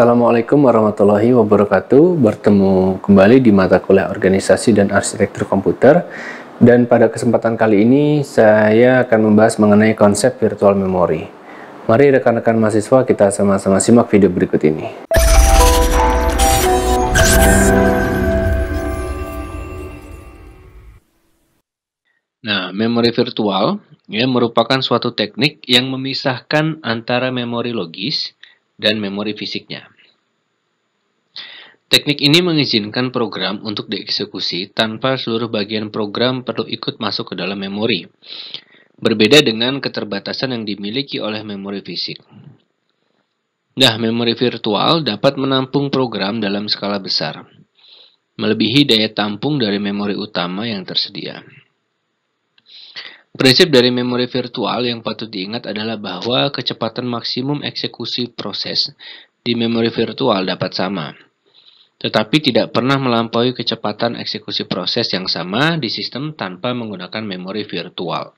Assalamualaikum warahmatullahi wabarakatuh. Bertemu kembali di mata kuliah Organisasi dan Arsitektur Komputer. Dan pada kesempatan kali ini saya akan membahas mengenai konsep virtual memory. Mari rekan-rekan mahasiswa kita sama-sama simak video berikut ini. Nah, memori virtual merupakan suatu teknik yang memisahkan antara memori logis dan memori fisiknya. Teknik ini mengizinkan program untuk dieksekusi tanpa seluruh bagian program perlu ikut masuk ke dalam memori. Berbeda dengan keterbatasan yang dimiliki oleh memori fisik. Nah, memori virtual dapat menampung program dalam skala besar, melebihi daya tampung dari memori utama yang tersedia. Prinsip dari memori virtual yang patut diingat adalah bahwa kecepatan maksimum eksekusi proses di memori virtual dapat sama, tetapi tidak pernah melampaui kecepatan eksekusi proses yang sama di sistem tanpa menggunakan memori virtual.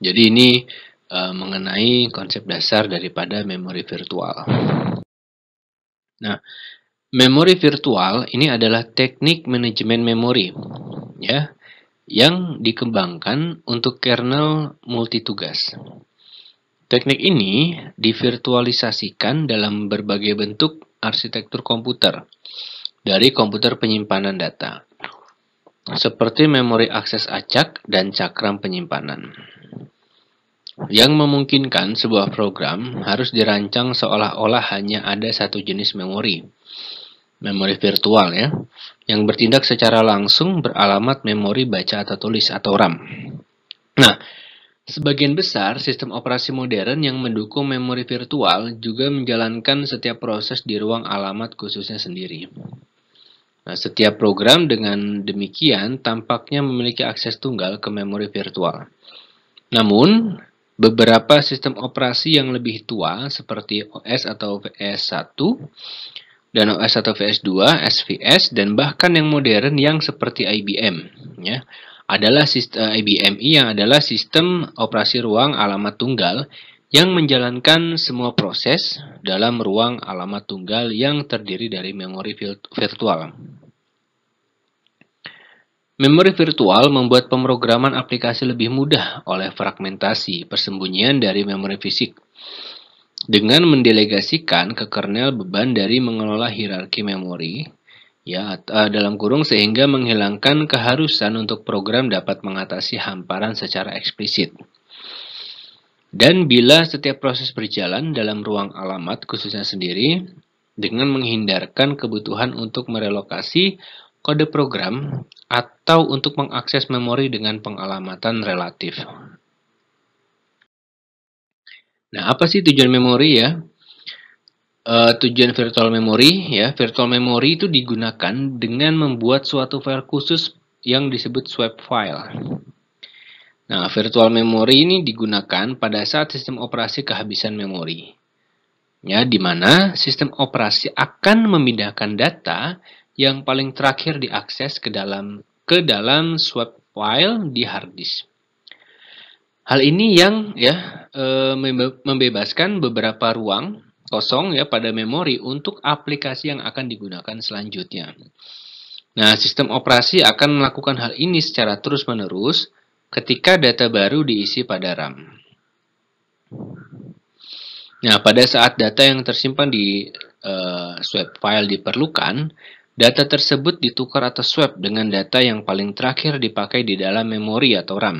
Jadi ini mengenai konsep dasar daripada memori virtual. Nah, memori virtual ini adalah teknik manajemen memori, ya, yang dikembangkan untuk kernel multitugas. Teknik ini divirtualisasikan dalam berbagai bentuk arsitektur komputer dari komputer penyimpanan data, seperti memori akses acak dan cakram penyimpanan, yang memungkinkan sebuah program harus dirancang seolah-olah hanya ada satu jenis memori virtual ya, yang bertindak secara langsung beralamat memori baca atau tulis atau RAM. Nah, sebagian besar sistem operasi modern yang mendukung memori virtual juga menjalankan setiap proses di ruang alamat khususnya sendiri. Nah, setiap program dengan demikian tampaknya memiliki akses tunggal ke memori virtual. Namun, beberapa sistem operasi yang lebih tua seperti OS atau VS1 dan OS atau VS2, SVS, dan bahkan yang modern yang seperti IBM, ya, adalah sistem IBMI yang adalah sistem operasi ruang alamat tunggal yang menjalankan semua proses dalam ruang alamat tunggal yang terdiri dari memori virtual. Memori virtual membuat pemrograman aplikasi lebih mudah oleh fragmentasi persembunyian dari memori fisik, dengan mendelegasikan ke kernel beban dari mengelola hierarki memori, ya, dalam kurung sehingga menghilangkan keharusan untuk program dapat mengatasi hamparan secara eksplisit. Dan bila setiap proses berjalan dalam ruang alamat khususnya sendiri, dengan menghindarkan kebutuhan untuk merelokasi kode program atau untuk mengakses memori dengan pengalamatan relatif. Nah, apa sih tujuan memori ya? Tujuan virtual memory ya, virtual memory itu digunakan dengan membuat suatu file khusus yang disebut swap file. Nah, virtual memory ini digunakan pada saat sistem operasi kehabisan memori. Ya, di mana sistem operasi akan memindahkan data yang paling terakhir diakses ke dalam swap file di hard disk. Hal ini yang membebaskan beberapa ruang kosong ya pada memori untuk aplikasi yang akan digunakan selanjutnya. Nah, sistem operasi akan melakukan hal ini secara terus-menerus ketika data baru diisi pada RAM. Nah, pada saat data yang tersimpan di swap file diperlukan, data tersebut ditukar atau swap dengan data yang paling terakhir dipakai di dalam memori atau RAM.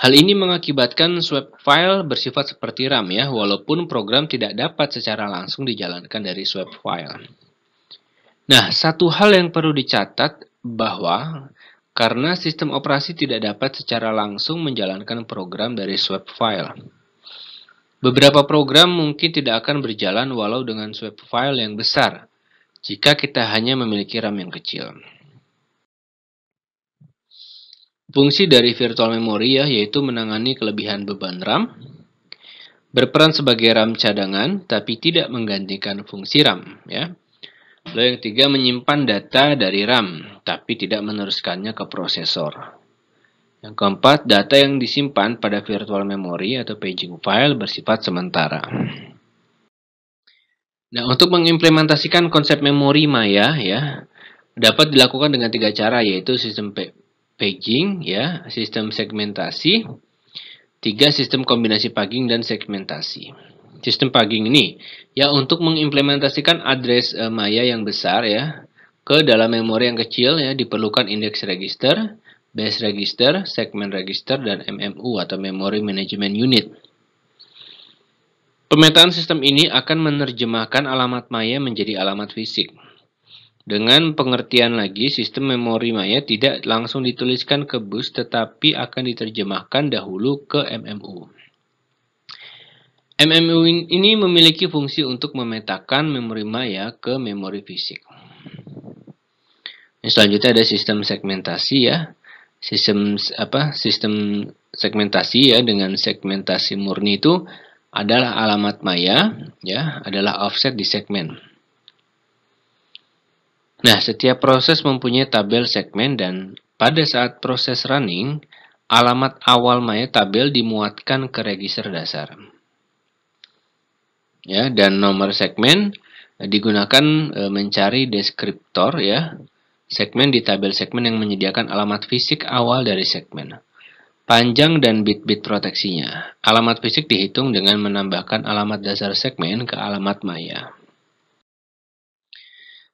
Hal ini mengakibatkan swap file bersifat seperti RAM ya, walaupun program tidak dapat secara langsung dijalankan dari swap file. Nah, satu hal yang perlu dicatat bahwa karena sistem operasi tidak dapat secara langsung menjalankan program dari swap file, beberapa program mungkin tidak akan berjalan walau dengan swap file yang besar jika kita hanya memiliki RAM yang kecil. Fungsi dari virtual memory yaitu menangani kelebihan beban RAM, berperan sebagai RAM cadangan tapi tidak menggantikan fungsi RAM ya. Lalu yang ketiga, menyimpan data dari RAM tapi tidak meneruskannya ke prosesor. Yang keempat, data yang disimpan pada virtual memory atau paging file bersifat sementara. Nah, untuk mengimplementasikan konsep memori maya ya, dapat dilakukan dengan 3 cara, yaitu sistem paging ya, sistem segmentasi, 3 sistem kombinasi paging dan segmentasi. Sistem paging ini ya untuk mengimplementasikan address maya yang besar ya ke dalam memori yang kecil ya, diperlukan index register, base register, segment register, dan MMU atau Memory Management Unit. Pemetaan sistem ini akan menerjemahkan alamat maya menjadi alamat fisik. Dengan pengertian lagi, sistem memori maya tidak langsung dituliskan ke bus, tetapi akan diterjemahkan dahulu ke MMU. MMU ini memiliki fungsi untuk memetakan memori maya ke memori fisik. Selanjutnya ada sistem segmentasi ya. Sistem segmentasi ya, dengan segmentasi murni itu adalah alamat maya ya, adalah offset di segmen. Nah, setiap proses mempunyai tabel segmen dan pada saat proses running, alamat awal maya tabel dimuatkan ke register dasar. Ya, dan nomor segmen digunakan mencari deskriptor ya. Segmen di tabel segmen yang menyediakan alamat fisik awal dari segmen. Panjang dan bit-bit proteksinya. Alamat fisik dihitung dengan menambahkan alamat dasar segmen ke alamat maya.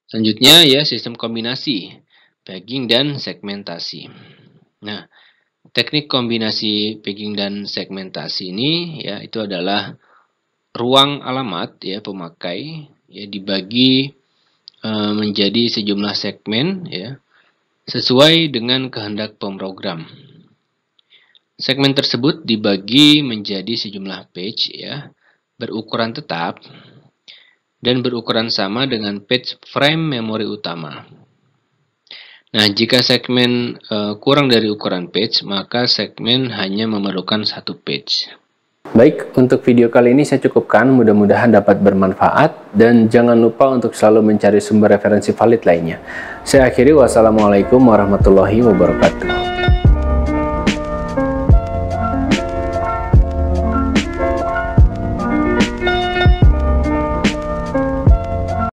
Selanjutnya ya, sistem kombinasi, paging dan segmentasi. Nah, teknik kombinasi paging dan segmentasi ini ya itu adalah ruang alamat ya pemakai ya dibagi menjadi sejumlah segmen ya sesuai dengan kehendak pemrogram. Segmen tersebut dibagi menjadi sejumlah page ya berukuran tetap dan berukuran sama dengan page frame memori utama. Nah, jika segmen kurang dari ukuran page, maka segmen hanya memerlukan 1 page. Baik, untuk video kali ini saya cukupkan, mudah-mudahan dapat bermanfaat, dan jangan lupa untuk selalu mencari sumber referensi valid lainnya. Saya akhiri, wassalamualaikum warahmatullahi wabarakatuh.